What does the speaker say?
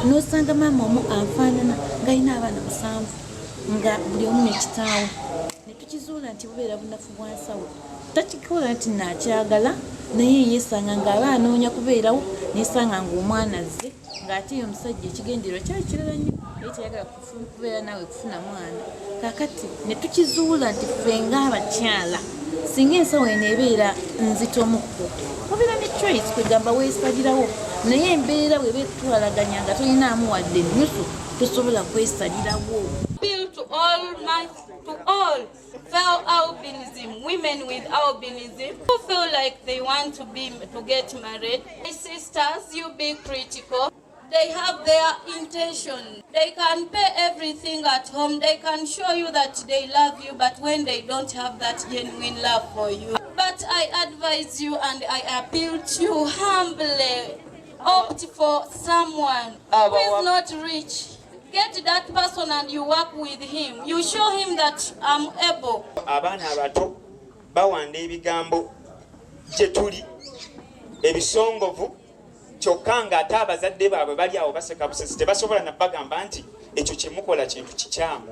n'osanga maama omu anfaanana ng'alina abaana 7 nga buli omu nekitaawe ne tukizuula nti bubeera bunafu bwa nsawo takikola nti naakyagala naye yeesanga ng'aba anoonya kubeerawo neesanga ng'omwana azze ng'ate ye omusajja ekigendererwa kyali kirala nnyo naye teyagala kubeera naawe kufuna mwana kaakati ne tukizuula nti ffe ng'abakyala singa ensawo eno ebeera nzitomukko obeera ne choice kwegamba weesalirawo naye embeera bw'eba etwalaganya nga tolinaamu wadde ennusu tosobola kwesalirawo. To all fellow albinism, women with albinism who feel like they want to get married. My sisters, you be critical. They have their intention. They can pay everything at home. They can show you that they love you, but when they don't have that genuine love for you. But I advise you and I appeal to you humbly. Opt for someone who is not rich. Get that person and you work with him. You show him that I'm able. Abaana abato bawanda ebigambo gye tuli ebisongovu kyokka ng'ate abazadde baabwe bali awo baseka busesi tebasobola na bagamba nti ekyo kye mukola kintu kikyamu.